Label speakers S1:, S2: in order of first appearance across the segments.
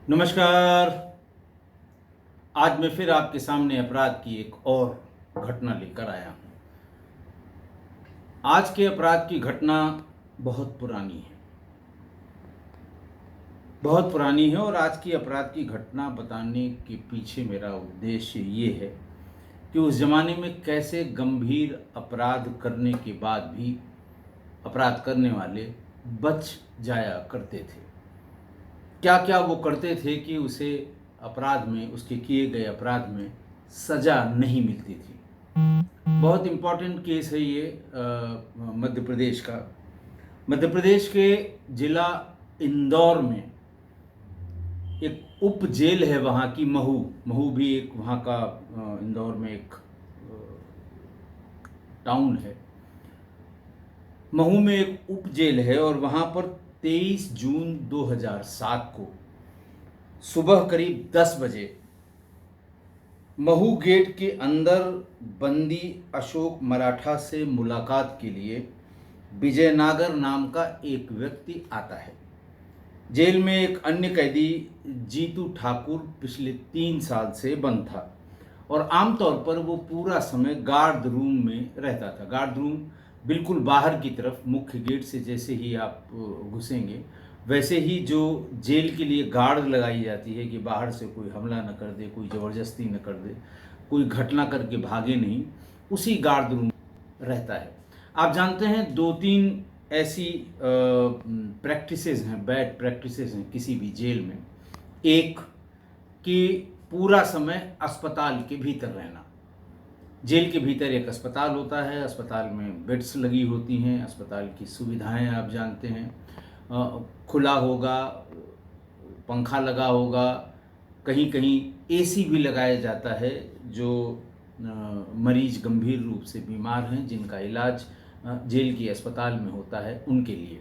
S1: नमस्कार। आज मैं फिर आपके सामने अपराध की एक और घटना लेकर आया हूँ। आज के अपराध की घटना बहुत पुरानी है, बहुत पुरानी है। और आज की अपराध की घटना बताने के पीछे मेरा उद्देश्य ये है कि उस ज़माने में कैसे गंभीर अपराध करने के बाद भी अपराध करने वाले बच जाया करते थे। क्या क्या वो करते थे कि उसे अपराध में, उसके किए गए अपराध में सज़ा नहीं मिलती थी। बहुत इम्पॉर्टेंट केस है ये मध्य प्रदेश का। मध्य प्रदेश के जिला इंदौर में एक उप जेल है वहाँ की, महू। महू भी एक वहाँ का इंदौर में एक टाउन है। महू में एक उप जेल है और वहाँ पर 23 जून 2007 को सुबह करीब 10 बजे महू गेट के अंदर बंदी अशोक मराठा से मुलाकात के लिए विजय नागर नाम का एक व्यक्ति आता है। जेल में एक अन्य कैदी जीतू ठाकुर पिछले 3 साल से बंद था और आमतौर पर वो पूरा समय गार्ड रूम में रहता था। गार्ड रूम बिल्कुल बाहर की तरफ, मुख्य गेट से जैसे ही आप घुसेंगे वैसे ही जो जेल के लिए गार्ड लगाई जाती है कि बाहर से कोई हमला न कर दे, कोई ज़बरदस्ती न कर दे, कोई घटना करके भागे नहीं, उसी गार्ड रूम रहता है। आप जानते हैं 2-3 ऐसी प्रैक्टिसेस हैं, बैड प्रैक्टिसेस हैं किसी भी जेल में। एक कि पूरा समय अस्पताल के भीतर रहना। जेल के भीतर एक अस्पताल होता है, अस्पताल में बेड्स लगी होती हैं, अस्पताल की सुविधाएं आप जानते हैं, खुला होगा, पंखा लगा होगा, कहीं कहीं एसी भी लगाया जाता है जो मरीज गंभीर रूप से बीमार हैं जिनका इलाज जेल की अस्पताल में होता है उनके लिए।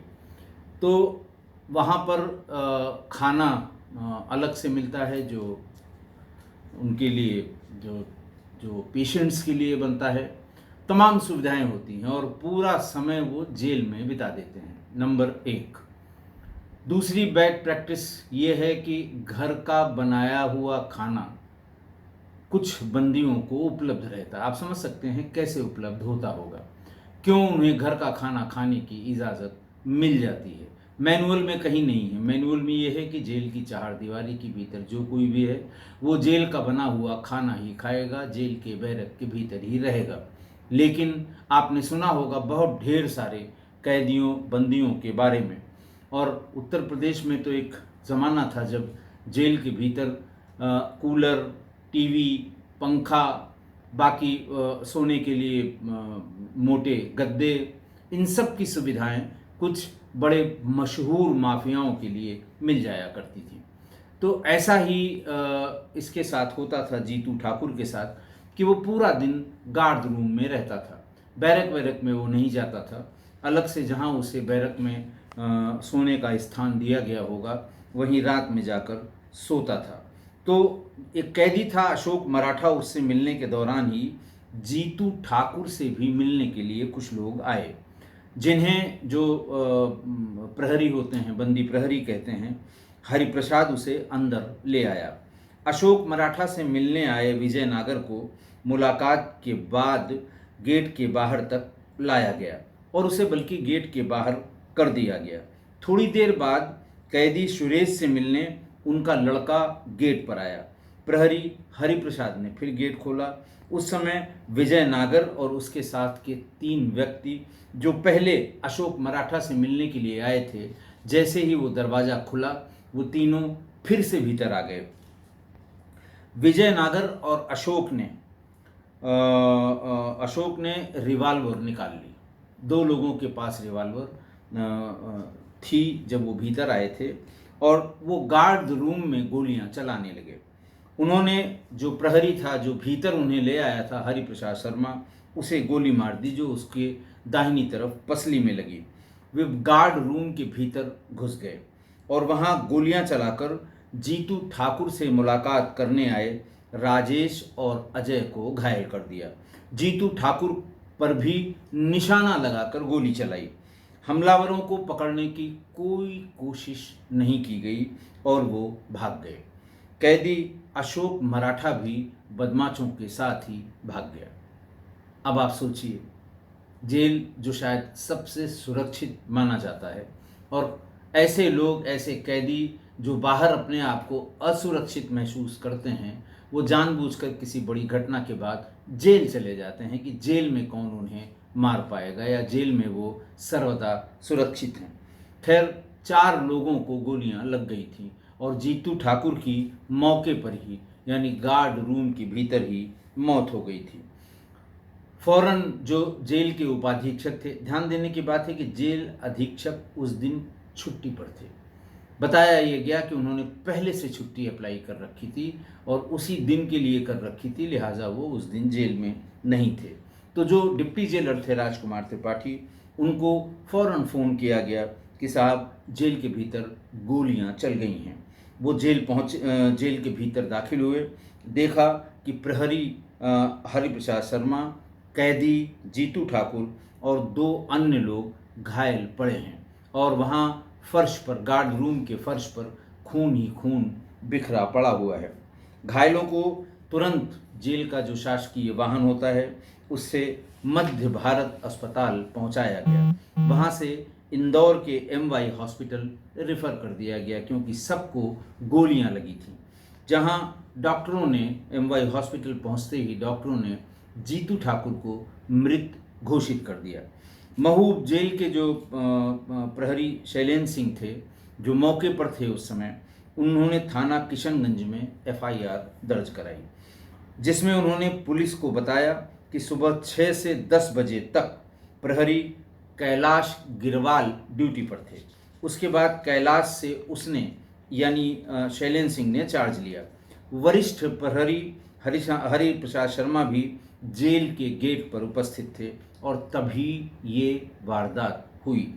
S1: तो वहाँ पर खाना अलग से मिलता है जो उनके लिए, जो जो पेशेंट्स के लिए बनता है। तमाम सुविधाएं होती हैं और पूरा समय वो जेल में बिता देते हैं। नंबर 1। दूसरी बैड प्रैक्टिस ये है कि घर का बनाया हुआ खाना कुछ बंदियों को उपलब्ध रहता है। आप समझ सकते हैं कैसे उपलब्ध होता होगा, क्यों उन्हें घर का खाना खाने की इजाज़त मिल जाती है। मैनुअल में कहीं नहीं है। मैनुअल में ये है कि जेल की चारदीवारी के भीतर जो कोई भी है वो जेल का बना हुआ खाना ही खाएगा, जेल के बैरक के भीतर ही रहेगा। लेकिन आपने सुना होगा बहुत ढेर सारे कैदियों, बंदियों के बारे में। और उत्तर प्रदेश में तो एक ज़माना था जब जेल के भीतर कूलर, टीवी, पंखा, बाकी सोने के लिए मोटे गद्दे, इन सब की सुविधाएं कुछ बड़े मशहूर माफियाओं के लिए मिल जाया करती थी। तो ऐसा ही इसके साथ होता था, जीतू ठाकुर के साथ, कि वो पूरा दिन गार्ड रूम में रहता था। बैरक वैरक में वो नहीं जाता था। अलग से जहाँ उसे बैरक में सोने का स्थान दिया गया होगा वहीं रात में जाकर सोता था। तो एक कैदी था अशोक मराठा, उससे मिलने के दौरान ही जीतू ठाकुर से भी मिलने के लिए कुछ लोग आए, जिन्हें जो प्रहरी होते हैं, बंदी प्रहरी कहते हैं, हरिप्रसाद उसे अंदर ले आया। अशोक मराठा से मिलने आए विजय नागर को मुलाकात के बाद गेट के बाहर तक लाया गया और उसे बल्कि गेट के बाहर कर दिया गया। थोड़ी देर बाद कैदी सुरेश से मिलने उनका लड़का गेट पर आया। प्रहरी हरिप्रसाद ने फिर गेट खोला। उस समय विजय नागर और उसके साथ के 3 व्यक्ति जो पहले अशोक मराठा से मिलने के लिए आए थे, जैसे ही वो दरवाज़ा खुला वो तीनों फिर से भीतर आ गए। विजय नागर और अशोक ने रिवाल्वर निकाल ली। 2 लोगों के पास रिवाल्वर थी जब वो भीतर आए थे और वो गार्ड रूम में गोलियां चलाने लगे। उन्होंने, जो प्रहरी था जो भीतर उन्हें ले आया था, हरिप्रसाद शर्मा, उसे गोली मार दी जो उसके दाहिनी तरफ पसली में लगी। वे गार्ड रूम के भीतर घुस गए और वहां गोलियां चलाकर जीतू ठाकुर से मुलाकात करने आए राजेश और अजय को घायल कर दिया। जीतू ठाकुर पर भी निशाना लगाकर गोली चलाई। हमलावरों को पकड़ने की कोई कोशिश नहीं की गई और वो भाग गए। कैदी अशोक मराठा भी बदमाशों के साथ ही भाग गया। अब आप सोचिए, जेल जो शायद सबसे सुरक्षित माना जाता है, और ऐसे लोग, ऐसे कैदी जो बाहर अपने आप को असुरक्षित महसूस करते हैं, वो जानबूझकर किसी बड़ी घटना के बाद जेल चले जाते हैं कि जेल में कौन उन्हें मार पाएगा या जेल में वो सर्वदा सुरक्षित हैं। खैर, 4 लोगों को गोलियां लग गई थी और जीतू ठाकुर की मौके पर ही, यानी गार्ड रूम के भीतर ही मौत हो गई थी। फौरन जो जेल के उपाधीक्षक थे, ध्यान देने की बात है कि जेल अधीक्षक उस दिन छुट्टी पर थे। बताया ये गया कि उन्होंने पहले से छुट्टी अप्लाई कर रखी थी और उसी दिन के लिए कर रखी थी, लिहाजा वो उस दिन जेल में नहीं थे। तो जो डिप्टी जेलर थे राजकुमार त्रिपाठी, उनको फौरन फ़ोन किया गया कि साहब जेल के भीतर गोलियां चल गई हैं। वो जेल के भीतर दाखिल हुए, देखा कि प्रहरी हरिप्रसाद शर्मा, कैदी जीतू ठाकुर और 2 अन्य लोग घायल पड़े हैं और वहाँ फर्श पर, गार्ड रूम के फर्श पर खून ही खून बिखरा पड़ा हुआ है। घायलों को तुरंत जेल का जो शासकीय वाहन होता है उससे मध्य भारत अस्पताल पहुंचाया गया। वहां से इंदौर के एमवाई हॉस्पिटल रेफर कर दिया गया क्योंकि सबको गोलियां लगी थी। जहां डॉक्टरों ने, एमवाई हॉस्पिटल पहुंचते ही डॉक्टरों ने जीतू ठाकुर को मृत घोषित कर दिया। महू जेल के जो प्रहरी शैलेंद्र सिंह थे, जो मौके पर थे उस समय, उन्होंने थाना किशनगंज में एफआईआर दर्ज कराई, जिसमें उन्होंने पुलिस को बताया कि सुबह 6 से 10 बजे तक प्रहरी कैलाश गिरवाल ड्यूटी पर थे। उसके बाद कैलाश से उसने, यानी शैलेंद्र सिंह ने चार्ज लिया। वरिष्ठ प्रहरी हरि प्रसाद शर्मा भी जेल के गेट पर उपस्थित थे और तभी ये वारदात हुई।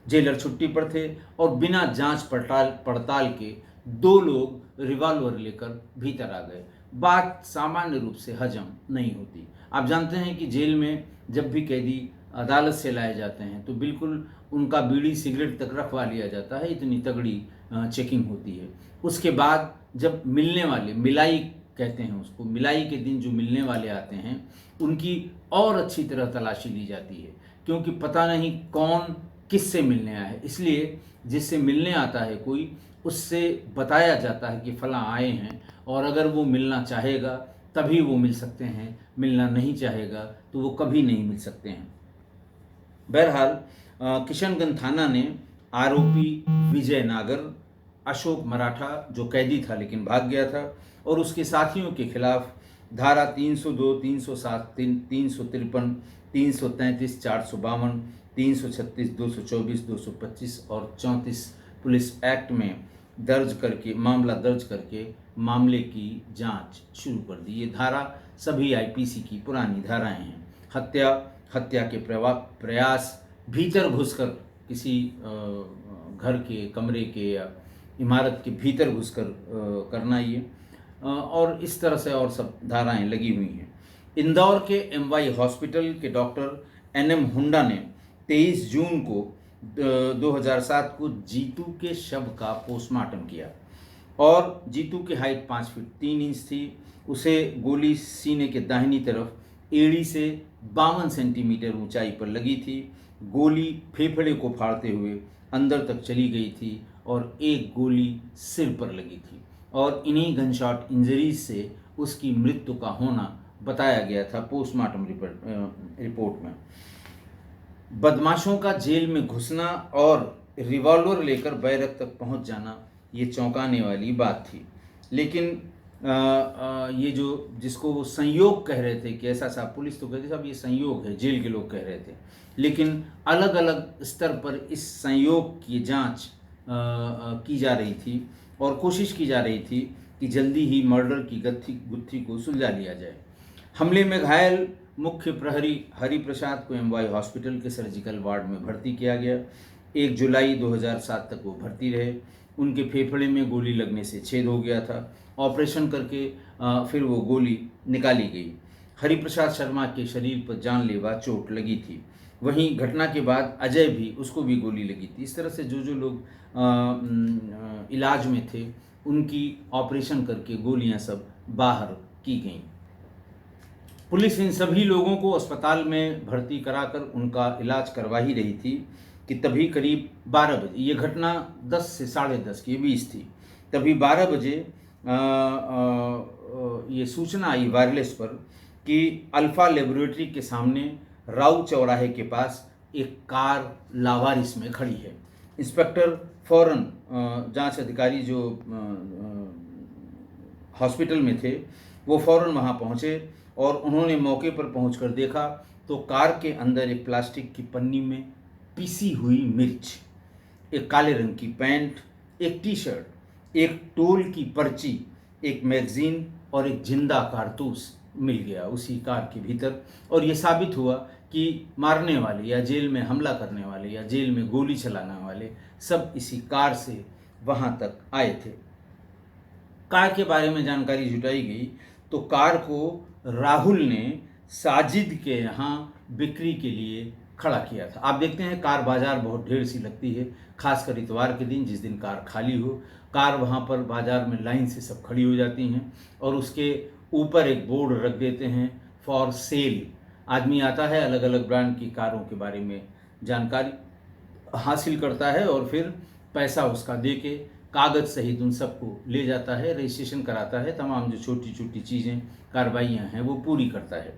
S1: जेलर छुट्टी पर थे और बिना जांच पड़ताल के 2 लोग रिवॉल्वर लेकर भीतर आ गए। बात सामान्य रूप से हजम नहीं होती। आप जानते हैं कि जेल में जब भी कैदी अदालत से लाए जाते हैं तो बिल्कुल उनका बीड़ी सिगरेट तक रखवा लिया जाता है, इतनी तगड़ी चेकिंग होती है। उसके बाद जब मिलने वाले, मिलाई कहते हैं उसको, मिलाई के दिन जो मिलने वाले आते हैं उनकी और अच्छी तरह तलाशी ली जाती है, क्योंकि पता नहीं कौन किससे मिलने आया है। इसलिए जिससे मिलने आता है कोई, उससे बताया जाता है कि फलां आए हैं और अगर वो मिलना चाहेगा तभी वो मिल सकते हैं, मिलना नहीं चाहेगा तो वो कभी नहीं मिल सकते हैं। बहरहाल किशनगंज थाना ने आरोपी विजय नागर, अशोक मराठा जो कैदी था लेकिन भाग गया था, और उसके साथियों के खिलाफ धारा 302, 307, 353, 333, 452, 336, 224, 225 और 34 पुलिस एक्ट में मामला दर्ज करके मामले की जांच शुरू कर दी। ये धारा सभी आईपीसी की पुरानी धाराएं हैं। हत्या के प्रयास, भीतर घुसकर किसी घर के, कमरे के या इमारत के भीतर घुसकर करना, ये और इस तरह से और सब धाराएं लगी हुई हैं। इंदौर के एमवाई हॉस्पिटल के डॉक्टर एनएम हुंडा ने 23 जून को 2007 को जीतू के शव का पोस्टमार्टम किया और जीतू की हाइट 5 फीट 3 इंच थी। उसे गोली सीने के दाहिनी तरफ एड़ी से 52 सेंटीमीटर ऊंचाई पर लगी थी। गोली फेफड़े को फाड़ते हुए अंदर तक चली गई थी और एक गोली सिर पर लगी थी और इन्हीं गनशॉट इंजरीज से उसकी मृत्यु का होना बताया गया था पोस्टमार्टम रिपोर्ट में। बदमाशों का जेल में घुसना और रिवॉल्वर लेकर बैरक तक पहुंच जाना, ये चौंकाने वाली बात थी। लेकिन ये जो जिसको वो संयोग कह रहे थे कि ऐसा सा, पुलिस तो कहती साहब ये संयोग है, जेल के लोग कह रहे थे, लेकिन अलग अलग स्तर पर इस संयोग की जांच की जा रही थी और कोशिश की जा रही थी कि जल्दी ही मर्डर की गुत्थी को सुलझा लिया जाए। हमले में घायल मुख्य प्रहरी हरिप्रसाद को एमवाई हॉस्पिटल के सर्जिकल वार्ड में भर्ती किया गया। 1 जुलाई 2007 तक वो भर्ती रहे। उनके फेफड़े में गोली लगने से छेद हो गया था। ऑपरेशन करके फिर वो गोली निकाली गई। हरिप्रसाद शर्मा के शरीर पर जानलेवा चोट लगी थी। वहीं घटना के बाद अजय भी, उसको भी गोली लगी थी। इस तरह से जो जो लोग इलाज में थे उनकी ऑपरेशन करके गोलियां सब बाहर की गईं। पुलिस इन सभी लोगों को अस्पताल में भर्ती कराकर उनका इलाज करवा ही रही थी कि तभी करीब 12 बजे, ये घटना 10 से 10:30 के बीच थी, तभी 12 बजे ये सूचना आई वायरलेस पर कि अल्फा लेबोरेटरी के सामने राउ चौराहे के पास एक कार लावारिस में खड़ी है। इंस्पेक्टर फौरन, जांच अधिकारी जो हॉस्पिटल में थे वो फौरन वहां पहुंचे और उन्होंने मौके पर पहुंचकर देखा तो कार के अंदर एक प्लास्टिक की पन्नी में पीसी हुई मिर्च, एक काले रंग की पैंट, एक टी शर्ट, एक टोल की पर्ची, एक मैगजीन और एक जिंदा कारतूस मिल गया उसी कार के भीतर। और ये साबित हुआ कि मारने वाले या जेल में हमला करने वाले या जेल में गोली चलाने वाले सब इसी कार से वहाँ तक आए थे। कार के बारे में जानकारी जुटाई गई तो कार को राहुल ने साजिद के यहाँ बिक्री के लिए खड़ा किया था। आप देखते हैं कार बाजार बहुत ढेर सी लगती है, खासकर इतवार के दिन, जिस दिन कार खाली हो। कार वहाँ पर बाजार में लाइन से सब खड़ी हो जाती हैं और उसके ऊपर एक बोर्ड रख देते हैं फॉर सेल। आदमी आता है, अलग अलग ब्रांड की कारों के बारे में जानकारी हासिल करता है और फिर पैसा उसका दे के कागज़ सहित उन सबको ले जाता है, रजिस्ट्रेशन कराता है, तमाम जो छोटी छोटी चीज़ें कार्रवाइयाँ हैं वो पूरी करता है।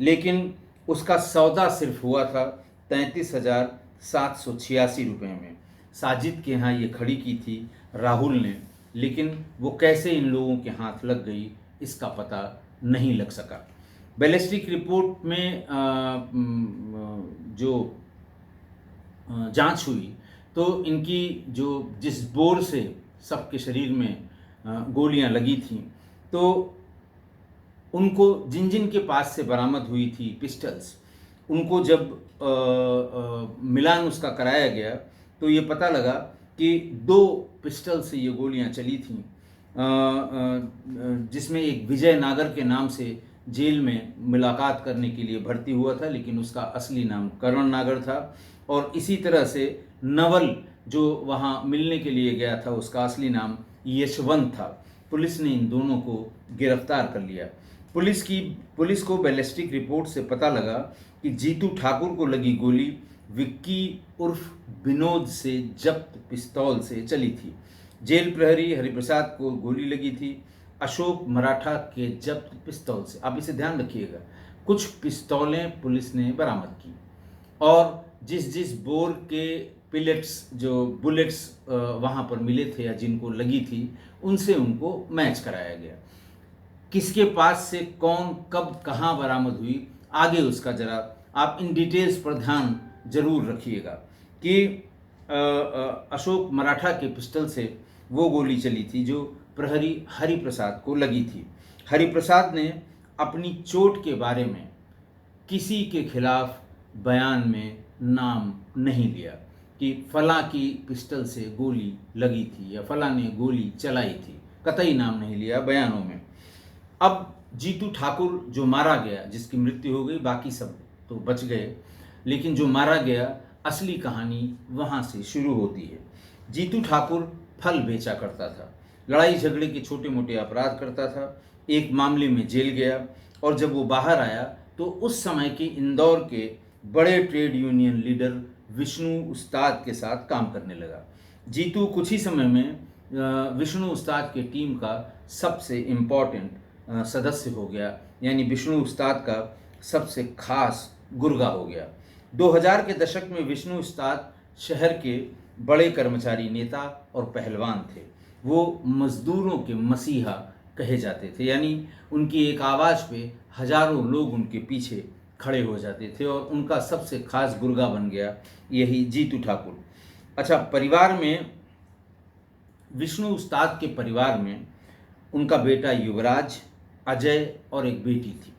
S1: लेकिन उसका सौदा सिर्फ हुआ था 33,786 रुपये में। साजिद के यहाँ ये खड़ी की थी राहुल ने, लेकिन वो कैसे इन लोगों के हाथ लग गई इसका पता नहीं लग सका। बैलिस्टिक रिपोर्ट में जो जांच हुई तो इनकी जो जिस बोर से सबके शरीर में गोलियां लगी थीं, तो उनको जिन जिन के पास से बरामद हुई थी पिस्टल्स, उनको जब मिलान उसका कराया गया तो ये पता लगा कि 2 पिस्टल से ये गोलियां चली थीं, जिसमें एक विजय नागर के नाम से जेल में मुलाकात करने के लिए भर्ती हुआ था, लेकिन उसका असली नाम करण नागर था। और इसी तरह से नवल जो वहाँ मिलने के लिए गया था, उसका असली नाम यशवंत था। पुलिस ने इन दोनों को गिरफ्तार कर लिया। पुलिस को बैलिस्टिक रिपोर्ट से पता लगा कि जीतू ठाकुर को लगी गोली विक्की उर्फ विनोद से जब्त पिस्तौल से चली थी। जेल प्रहरी हरिप्रसाद को गोली लगी थी अशोक मराठा के जब्त पिस्तौल से। आप इसे ध्यान रखिएगा, कुछ पिस्तौलें पुलिस ने बरामद की और जिस जिस बोर के पिलेट्स जो बुलेट्स वहाँ पर मिले थे या जिनको लगी थी उनसे उनको मैच कराया गया। किसके पास से कौन कब कहाँ बरामद हुई, आगे उसका जरा आप इन डिटेल्स पर ध्यान जरूर रखिएगा कि अशोक मराठा के पिस्टल से वो गोली चली थी जो प्रहरी हरिप्रसाद को लगी थी। हरिप्रसाद ने अपनी चोट के बारे में किसी के खिलाफ बयान में नाम नहीं लिया कि फला की पिस्टल से गोली लगी थी या फला ने गोली चलाई थी, कतई नाम नहीं लिया बयानों में। अब जीतू ठाकुर जो मारा गया, जिसकी मृत्यु हो गई, बाकी सब तो बच गए, लेकिन जो मारा गया असली कहानी वहाँ से शुरू होती है। जीतू ठाकुर फल बेचा करता था, लड़ाई झगड़े के छोटे मोटे अपराध करता था। एक मामले में जेल गया और जब वो बाहर आया तो उस समय के इंदौर के बड़े ट्रेड यूनियन लीडर विष्णु उस्ताद के साथ काम करने लगा। जीतू कुछ ही समय में विष्णु उस्ताद के टीम का सबसे इम्पॉर्टेंट सदस्य हो गया, यानी विष्णु उस्ताद का सबसे खास गुर्गा हो गया। 2000 के दशक में विष्णु उस्ताद शहर के बड़े कर्मचारी नेता और पहलवान थे। वो मजदूरों के मसीहा कहे जाते थे, यानी उनकी एक आवाज़ पे हजारों लोग उनके पीछे खड़े हो जाते थे और उनका सबसे खास गुर्गा बन गया यही जीतू ठाकुर। अच्छा, परिवार में विष्णु उस्ताद के परिवार में उनका बेटा युवराज, अजय और एक बेटी थी।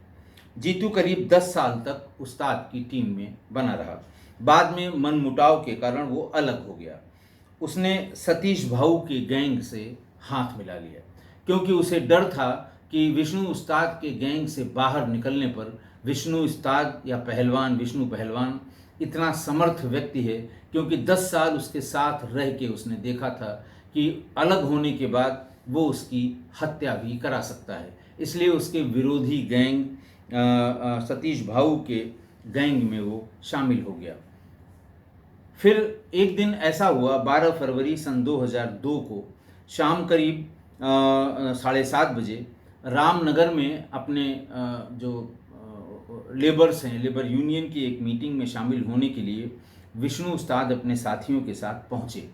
S1: जीतू करीब 10 साल तक उस्ताद की टीम में बना रहा। बाद में मनमुटाव के कारण वो अलग हो गया। उसने सतीश भाऊ के गैंग से हाथ मिला लिया क्योंकि उसे डर था कि विष्णु उस्ताद के गैंग से बाहर निकलने पर विष्णु उस्ताद या पहलवान विष्णु पहलवान इतना समर्थ व्यक्ति है, क्योंकि 10 साल उसके साथ रह के उसने देखा था कि अलग होने के बाद वो उसकी हत्या भी करा सकता है। इसलिए उसके विरोधी गैंग सतीश भाऊ के गैंग में वो शामिल हो गया। फिर एक दिन ऐसा हुआ, 12 फरवरी सन 2002 को शाम करीब 7:30 बजे रामनगर में अपने जो लेबर्स हैं, लेबर यूनियन की एक मीटिंग में शामिल होने के लिए विष्णु उस्ताद अपने साथियों के साथ पहुंचे।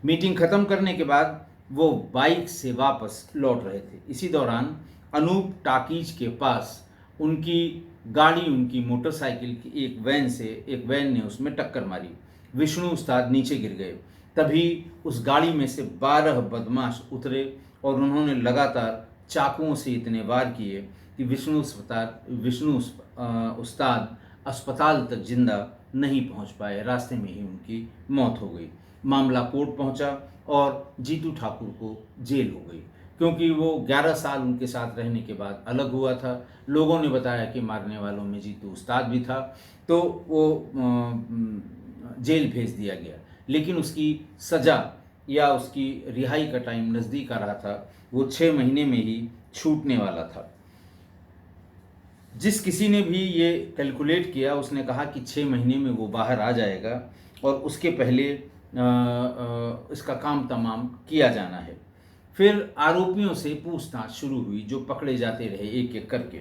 S1: मीटिंग ख़त्म करने के बाद वो बाइक से वापस लौट रहे थे। इसी दौरान अनूप टाकीज के पास उनकी गाड़ी, उनकी मोटरसाइकिल की एक वैन ने उसमें टक्कर मारी। विष्णु उस्ताद नीचे गिर गए। तभी उस गाड़ी में से 12 बदमाश उतरे और उन्होंने लगातार चाकुओं से इतने वार किए कि विष्णु उस्ताद अस्पताल तक जिंदा नहीं पहुंच पाए। रास्ते में ही उनकी मौत हो गई। मामला कोर्ट पहुंचा और जीतू ठाकुर को जेल हो गई, क्योंकि वो 11 साल उनके साथ रहने के बाद अलग हुआ था। लोगों ने बताया कि मारने वालों में जीतू उस्ताद भी था, तो वो जेल भेज दिया गया। लेकिन उसकी सज़ा या उसकी रिहाई का टाइम नज़दीक आ रहा था। वो 6 महीने में ही छूटने वाला था। जिस किसी ने भी ये कैलकुलेट किया, उसने कहा कि 6 महीने में वो बाहर आ जाएगा और उसके पहले इसका काम तमाम किया जाना है। फिर आरोपियों से पूछताछ शुरू हुई, जो पकड़े जाते रहे एक एक करके।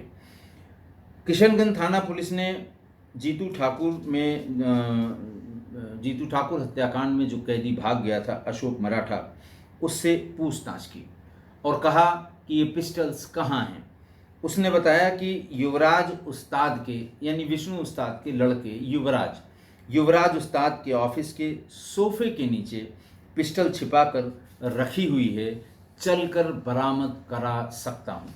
S1: किशनगंज थाना पुलिस ने जीतू ठाकुर हत्याकांड में जो कैदी भाग गया था, अशोक मराठा, उससे पूछताछ की और कहा कि ये पिस्टल्स कहाँ हैं। उसने बताया कि युवराज उस्ताद के, यानी विष्णु उस्ताद के लड़के युवराज उस्ताद के ऑफिस के सोफे के नीचे पिस्टल छिपाकर रखी हुई है, चलकर बरामद करा सकता हूँ।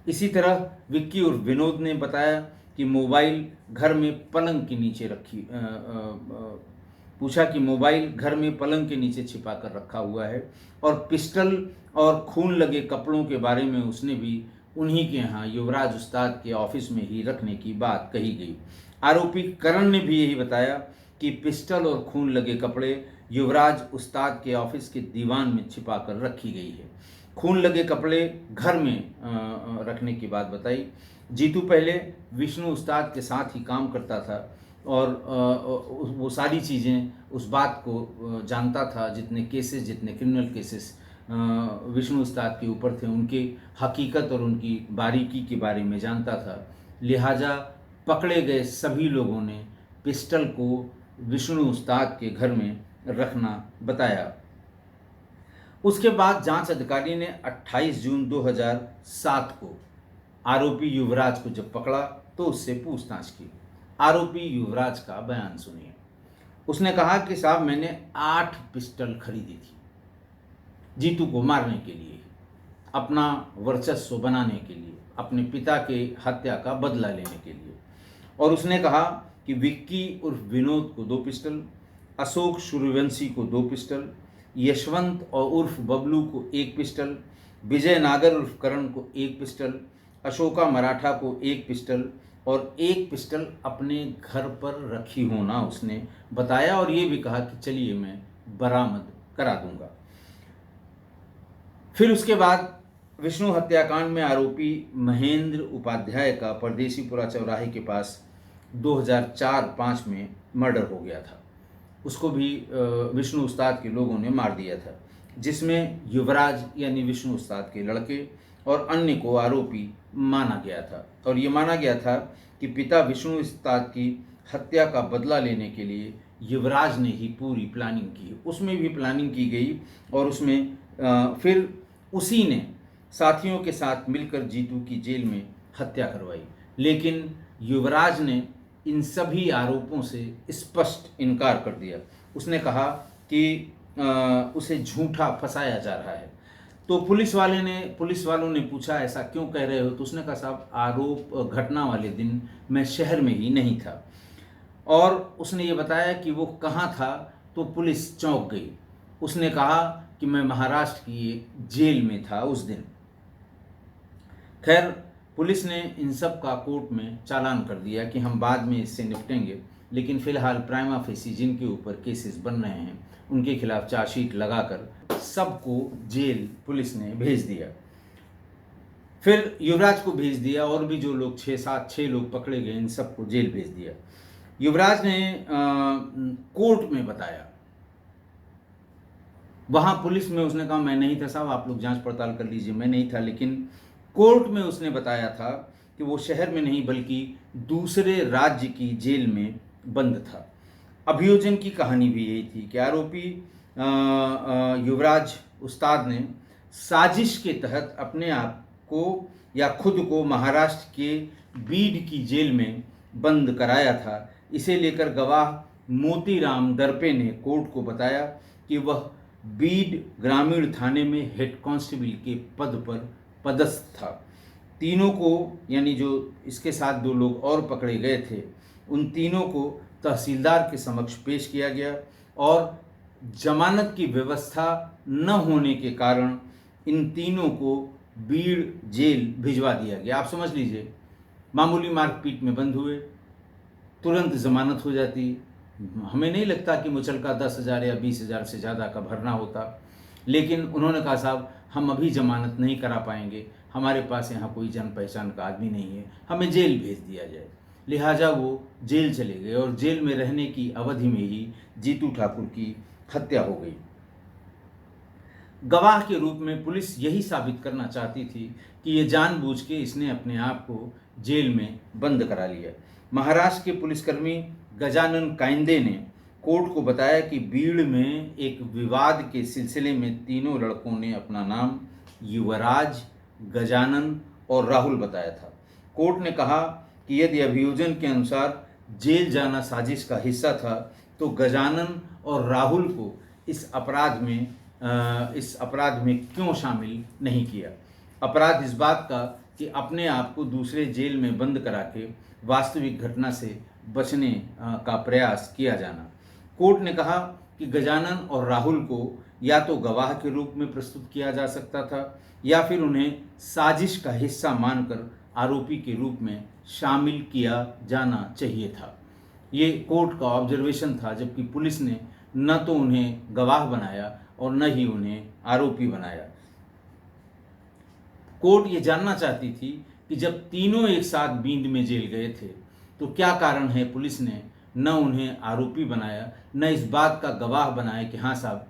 S1: इसी तरह विक्की और विनोद ने बताया कि मोबाइल घर में पलंग के नीचे पूछा कि मोबाइल घर में पलंग के नीचे छिपा कर रखा हुआ है, और पिस्टल और खून लगे कपड़ों के बारे में उसने भी उन्हीं के यहाँ युवराज उस्ताद के ऑफिस में ही रखने की बात कही गई। आरोपी करण ने भी यही बताया कि पिस्टल और खून लगे कपड़े युवराज उस्ताद के ऑफिस के दीवान में छिपा कर रखी गई है। खून लगे कपड़े घर में रखने की बात बताई। जीतू पहले विष्णु उस्ताद के साथ ही काम करता था और वो सारी चीज़ें, उस बात को जानता था। जितने क्रिमिनल केसेस विष्णु उस्ताद के ऊपर थे, उनकी हकीकत और उनकी बारीकी के बारे में जानता था। लिहाजा पकड़े गए सभी लोगों ने पिस्टल को विष्णु उस्ताद के घर में रखना बताया। उसके बाद जांच अधिकारी ने 28 जून 2007 को आरोपी युवराज को जब पकड़ा तो उससे पूछताछ की। आरोपी युवराज का बयान सुनिए। उसने कहा कि साहब, मैंने 8 पिस्टल खरीदी थी जीतू को मारने के लिए, अपना वर्चस्व बनाने के लिए, अपने पिता के हत्या का बदला लेने के लिए। और उसने कहा कि विक्की उर्फ विनोद को 2 पिस्टल, अशोक सूर्यवंशी को 2 पिस्टल, यशवंत और उर्फ बबलू को 1 पिस्टल, विजय नागर उर्फ करण को 1 पिस्टल, अशोका मराठा को 1 पिस्टल और 1 पिस्टल अपने घर पर रखी होना उसने बताया। और ये भी कहा कि चलिए मैं बरामद करा दूंगा। फिर उसके बाद विष्णु हत्याकांड में आरोपी महेंद्र उपाध्याय का परदेसीपुरा चौराहे के पास 2004-05 में मर्डर हो गया था। उसको भी विष्णु उस्ताद के लोगों ने मार दिया था, जिसमें युवराज यानी विष्णु उस्ताद के लड़के और अन्य को आरोपी माना गया था। और ये माना गया था कि पिता विष्णु उस्ताद की हत्या का बदला लेने के लिए युवराज ने ही पूरी प्लानिंग की। उसमें भी प्लानिंग की गई और उसमें फिर उसी ने साथियों के साथ मिलकर जीतू की जेल में हत्या करवाई। लेकिन युवराज ने इन सभी आरोपों से स्पष्ट इनकार कर दिया। उसने कहा कि उसे झूठा फंसाया जा रहा है। तो पुलिस वालों ने पूछा, ऐसा क्यों कह रहे हो? तो उसने कहा, साहब, घटना वाले दिन मैं शहर में ही नहीं था। और उसने ये बताया कि वो कहाँ था, तो पुलिस चौंक गई। उसने कहा कि मैं महाराष्ट्र की एक जेल में था उस दिन। खैर, पुलिस ने इन सब का कोर्ट में चालान कर दिया कि हम बाद में इससे निपटेंगे। लेकिन फिलहाल प्राइमा फेसी जिनके ऊपर केसेस बन रहे हैं उनके खिलाफ चार्जशीट लगाकर सबको जेल पुलिस ने भेज दिया। फिर युवराज को भेज दिया और भी जो लोग 6 लोग पकड़े गए इन सबको जेल भेज दिया। युवराज ने कोर्ट में बताया, वहां पुलिस में उसने कहा मैं नहीं था साहब, आप लोग जांच पड़ताल कर लीजिए, मैं नहीं था। लेकिन कोर्ट में उसने बताया था कि वो शहर में नहीं बल्कि दूसरे राज्य की जेल में बंद था। अभियोजन की कहानी भी यही थी कि आरोपी युवराज उस्ताद ने साजिश के तहत अपने आप को या खुद को महाराष्ट्र के बीड की जेल में बंद कराया था। इसे लेकर गवाह मोतीराम दर्पे ने कोर्ट को बताया कि वह बीड ग्रामीण थाने में हेड कांस्टेबल के पद पर पदस्थ था। तीनों को, यानी जो इसके साथ 2 लोग और पकड़े गए थे, उन तीनों को तहसीलदार के समक्ष पेश किया गया और जमानत की व्यवस्था न होने के कारण इन तीनों को बीड जेल भिजवा दिया गया। आप समझ लीजिए, मामूली मारपीट में बंद हुए, तुरंत जमानत हो जाती। हमें नहीं लगता कि मुचलका 10,000 या 20,000 से ज़्यादा का भरना होता, लेकिन उन्होंने कहा साहब हम अभी जमानत नहीं करा पाएंगे, हमारे पास यहाँ कोई जान पहचान का आदमी नहीं है, हमें जेल भेज दिया जाए। लिहाजा वो जेल चले गए और जेल में रहने की अवधि में ही जीतू ठाकुर की हत्या हो गई। गवाह के रूप में पुलिस यही साबित करना चाहती थी कि ये जानबूझ के इसने अपने आप को जेल में बंद करा लिया। महाराष्ट्र के पुलिसकर्मी गजानन काइंदे ने कोर्ट को बताया कि बीड़ में एक विवाद के सिलसिले में तीनों लड़कों ने अपना नाम युवराज, गजानन और राहुल बताया था। कोर्ट ने कहा कि यदि अभियोजन के अनुसार जेल जाना साजिश का हिस्सा था तो गजानन और राहुल को इस अपराध में क्यों शामिल नहीं किया। अपराध इस बात का कि अपने आप को दूसरे जेल में बंद करा के वास्तविक घटना से बचने का प्रयास किया जाना। कोर्ट ने कहा कि गजानन और राहुल को या तो गवाह के रूप में प्रस्तुत किया जा सकता था या फिर उन्हें साजिश का हिस्सा मानकर आरोपी के रूप में शामिल किया जाना चाहिए था। ये कोर्ट का ऑब्जर्वेशन था, जबकि पुलिस ने न तो उन्हें गवाह बनाया और न ही उन्हें आरोपी बनाया। कोर्ट ये जानना चाहती थी कि जब तीनों एक साथ बीड में जेल गए थे तो क्या कारण है पुलिस ने न उन्हें आरोपी बनाया न इस बात का गवाह बनाया कि हाँ साहब